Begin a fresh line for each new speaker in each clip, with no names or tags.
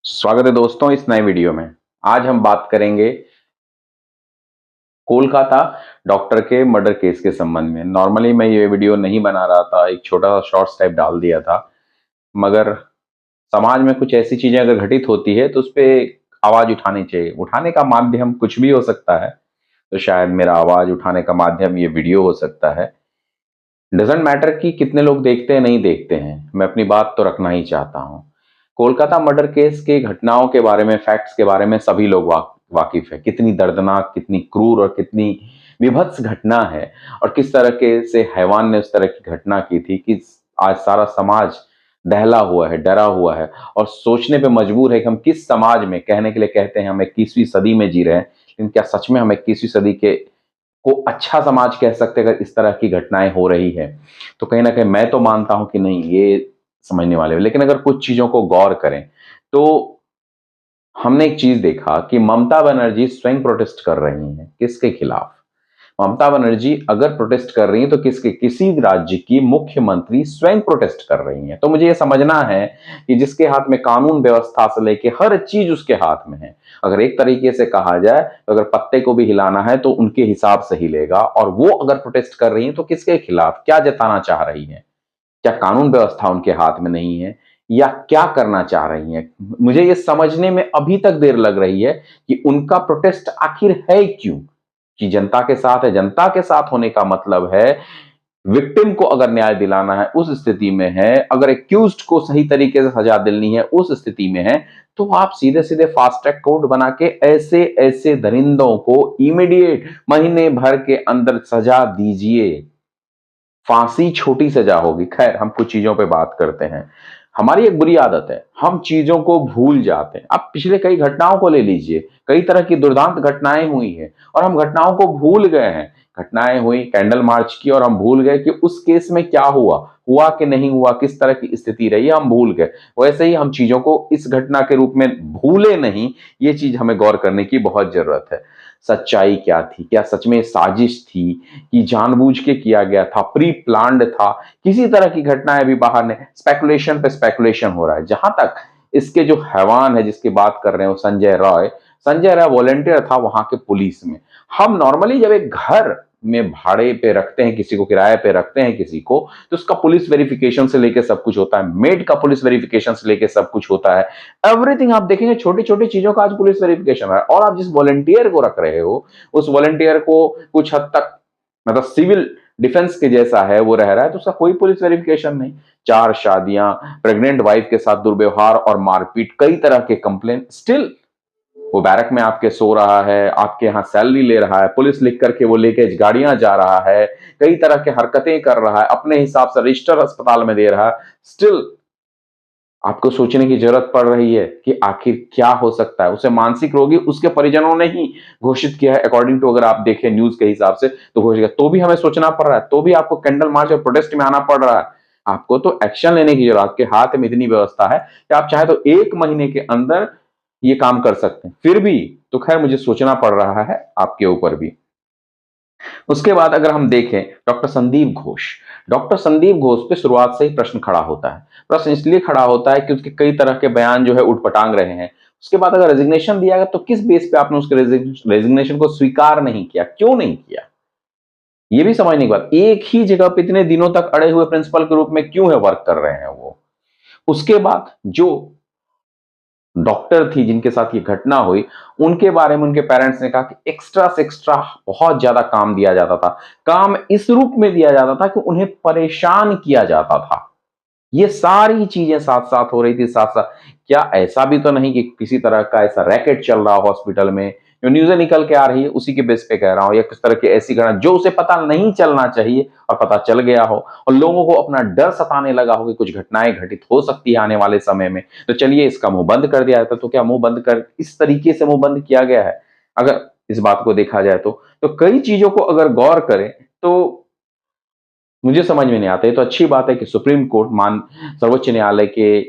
स्वागत है दोस्तों इस नए वीडियो में। आज हम बात करेंगे कोलकाता डॉक्टर के मर्डर केस के संबंध में। नॉर्मली मैं ये वीडियो नहीं बना रहा था, एक छोटा सा शॉर्ट्स टाइप डाल दिया था, मगर समाज में कुछ ऐसी चीजें अगर घटित होती है तो उस पे आवाज उठानी चाहिए। उठाने का माध्यम कुछ भी हो सकता है, तो शायद मेरा आवाज उठाने का माध्यम ये वीडियो हो सकता है। डजेंट मैटर कि कितने लोग देखते हैं नहीं देखते हैं, मैं अपनी बात तो रखना ही चाहता हूं। कोलकाता मर्डर केस के घटनाओं के बारे में, फैक्ट्स के बारे में सभी लोग वाकिफ है। कितनी दर्दनाक, कितनी क्रूर और कितनी विभत्स घटना है, और किस तरह के से हैवान ने उस तरह की घटना की थी कि आज सारा समाज दहला हुआ है, डरा हुआ है और सोचने पे मजबूर है कि हम किस समाज में, कहने के लिए कहते हैं हम 21वीं सदी में जी रहे हैं, लेकिन क्या सच में हम 21वीं सदी के को अच्छा समाज कह सकते हैं अगर इस तरह की घटनाएं हो रही है? तो कहीं ना कहीं मैं तो मानता हूं कि नहीं, ये समझने वाले हो। लेकिन अगर कुछ चीजों को गौर करें तो हमने एक चीज देखा कि ममता बनर्जी स्वयं प्रोटेस्ट कर रही हैं। किसके खिलाफ? ममता बनर्जी अगर प्रोटेस्ट कर रही हैं तो किसके? किसी राज्य की मुख्यमंत्री स्वयं प्रोटेस्ट कर रही हैं। तो मुझे यह समझना है कि जिसके हाथ में कानून व्यवस्था से लेके हर चीज उसके हाथ में है। अगर एक तरीके से कहा जाए तो अगर पत्ते को भी हिलाना है तो उनके हिसाब से हिलेगा, और वो अगर प्रोटेस्ट कर रही है तो किसके खिलाफ, क्या जताना चाह रही है? क्या कानून व्यवस्था उनके हाथ में नहीं है, या क्या करना चाह रही हैं? मुझे ये समझने में अभी तक देर लग रही है कि उनका प्रोटेस्ट आखिर है क्यों। कि जनता के साथ है। जनता के साथ होने का मतलब है विक्टिम को अगर न्याय दिलाना है उस स्थिति में है, अगर एक्यूज्ड को सही तरीके से सजा दिलनी है उस स्थिति में है, तो आप सीधे सीधे फास्ट ट्रैक कोर्ट बना के ऐसे ऐसे दरिंदों को इमीडिएट महीने भर के अंदर सजा दीजिए। फांसी छोटी सजा होगी। खैर, हम कुछ चीजों पे बात करते हैं। हमारी एक बुरी आदत है, हम चीजों को भूल जाते हैं। आप पिछले कई घटनाओं को ले लीजिए, कई तरह की दुर्दांत घटनाएं हुई हैं और हम घटनाओं को भूल गए हैं। घटनाएं हुई कैंडल मार्च की और हम भूल गए कि उस केस में क्या हुआ, हुआ कि नहीं हुआ, किस तरह की स्थिति रही, हम भूल गए। वैसे ही हम चीजों को इस घटना के रूप में भूले नहीं, ये चीज हमें गौर करने की बहुत जरूरत है। सच्चाई क्या थी? क्या सच में साजिश थी कि जानबूझ के किया गया था, प्री प्लान्ड था? किसी तरह की घटना अभी बाहर ने, स्पेकुलेशन पे स्पेकुलेशन हो रहा है। जहां तक इसके जो हैवान है जिसकी बात कर रहे हो, संजय राय वॉलेंटियर था वहां के पुलिस में। हम नॉर्मली जब एक घर में भाड़े पे रखते हैं किसी को, किराए पे रखते हैं किसी को, तो उसका पुलिस वेरिफिकेशन से लेके सब कुछ होता है, मेड का पुलिस वेरिफिकेशन से लेके सब कुछ होता है। एवरीथिंग आप देखेंगे, छोटी छोटी चीजों का आज पुलिस वेरिफिकेशन है। और आप जिस वॉलंटियर को रख रहे हो, उस वॉलंटियर को कुछ हद तक मतलब सिविल डिफेंस के जैसा है, वो रह रहा है, तो उसका कोई पुलिस वेरिफिकेशन नहीं। 4 शादियां, प्रेग्नेंट वाइफ के साथ दुर्व्यवहार और मारपीट, कई तरह के कंप्लेन, स्टिल वो बैरक में आपके सो रहा है, आपके यहां सैलरी ले रहा है, पुलिस लिख करके वो लेके गाड़ियां जा रहा है, कई तरह के हरकतें कर रहा है, अपने हिसाब से रजिस्टर अस्पताल में दे रहा है। स्टिल आपको सोचने की जरूरत पड़ रही है कि आखिर क्या हो सकता है। उसे मानसिक रोगी उसके परिजनों ने ही घोषित किया है, अकॉर्डिंग टू, अगर आप देखें न्यूज के हिसाब से तो घोषित किया। तो भी हमें सोचना पड़ रहा है, तो भी आपको कैंडल मार्च और प्रोटेस्ट में आना पड़ रहा है। आपको तो एक्शन लेने की जरूरत, आपके हाथ में इतनी व्यवस्था है कि आप चाहे तो 1 महीने के अंदर ये काम कर सकते हैं। फिर भी तो खैर मुझे सोचना पड़ रहा है आपके ऊपर भी। उसके बाद अगर हम देखें डॉक्टर संदीप घोष पे शुरुआत से ही प्रश्न खड़ा होता है। प्रश्न इसलिए खड़ा होता है कि उसके कई तरह के बयान जो है उठपटांग रहे हैं। उसके बाद अगर रेजिग्नेशन दिया गया तो किस बेस पे आपने उसके रेजिग्नेशन को स्वीकार नहीं किया, क्यों नहीं किया? ये भी समझने की बात। एक ही जगह पे इतने दिनों तक अड़े हुए प्रिंसिपल के रूप में क्यों है वर्क कर रहे हैं वो? उसके बाद जो डॉक्टर थी जिनके साथ ये घटना हुई, उनके बारे में उनके पेरेंट्स ने कहा कि एक्स्ट्रा से एक्स्ट्रा बहुत ज्यादा काम दिया जाता था। काम इस रूप में दिया जाता था कि उन्हें परेशान किया जाता था। ये सारी चीजें साथ साथ हो रही थी, साथ साथ। क्या ऐसा भी तो नहीं कि किसी तरह का ऐसा रैकेट चल रहा हो हॉस्पिटल में? जो न्यूज़ें निकल के आ रही है उसी के बेस पे कह रहा हूं, या किस तरह की ऐसी घटना जो उसे पता नहीं चलना चाहिए और पता चल गया हो, और लोगों को अपना डर सताने लगा हो कि कुछ घटनाएं घटित हो सकती है आने वाले समय में, तो चलिए इसका मुंह बंद कर दिया जाता। तो क्या मुंह बंद कर इस तरीके से मुंह बंद किया गया है? अगर इस बात को देखा जाए तो कई चीजों को अगर गौर करें तो मुझे समझ में नहीं आता। ये तो अच्छी बात है कि सुप्रीम कोर्ट, मान सर्वोच्च न्यायालय के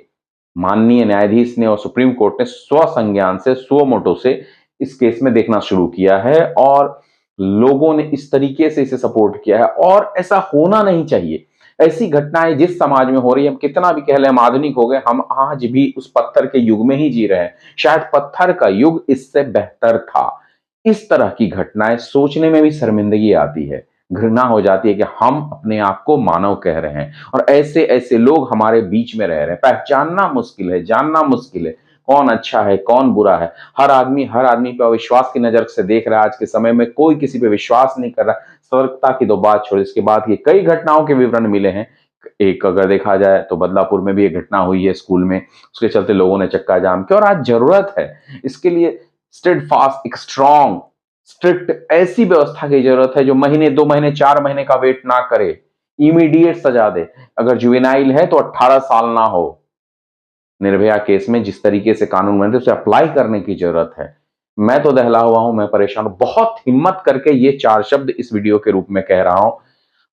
माननीय न्यायाधीश ने और सुप्रीम कोर्ट ने स्व संज्ञान से, स्व मोटो से इस केस में देखना शुरू किया है, और लोगों ने इस तरीके से इसे सपोर्ट किया है। और ऐसा होना नहीं चाहिए। ऐसी घटनाएं जिस समाज में हो रही है, हम कितना भी कह लें हम आधुनिक हो गए, हम आज भी उस पत्थर के युग में ही जी रहे हैं। शायद पत्थर का युग इससे बेहतर था। इस तरह की घटनाएं सोचने में भी शर्मिंदगी आती है, घृणा हो जाती है कि हम अपने आप को मानव कह रहे हैं और ऐसे ऐसे लोग हमारे बीच में रह रहे हैं। पहचानना मुश्किल है, जानना मुश्किल है, कौन अच्छा है कौन बुरा है। हर आदमी पे अविश्वास की नजर से देख रहा है। आज के समय में कोई किसी पे विश्वास नहीं कर रहा। सतर्कता की तो बात छोड़, इसके बाद ये कई घटनाओं के विवरण मिले हैं। एक अगर देखा जाए तो बदलापुर में भी एक घटना हुई है स्कूल में, उसके चलते लोगों ने चक्का जाम किया। और आज जरूरत है इसके लिए स्टेड फास्ट, एक स्ट्रॉन्ग, स्ट्रिक्ट ऐसी व्यवस्था की जरूरत है जो महीने 2 महीने 4 महीने का वेट ना करे, इमीडिएट सजा दे। अगर जुवेनाइल है तो 18 साल ना हो। निर्भया केस में जिस तरीके से कानून बने उसे अप्लाई करने की जरूरत है। मैं तो दहला हुआ हूं, मैं परेशान हूं। बहुत हिम्मत करके ये 4 शब्द इस वीडियो के रूप में कह रहा हूं,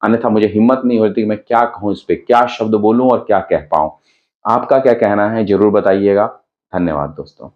अन्यथा मुझे हिम्मत नहीं होती कि मैं क्या कहूं, इस पे क्या शब्द बोलूं और क्या कह पाऊं। आपका क्या कहना है जरूर बताइएगा। धन्यवाद दोस्तों।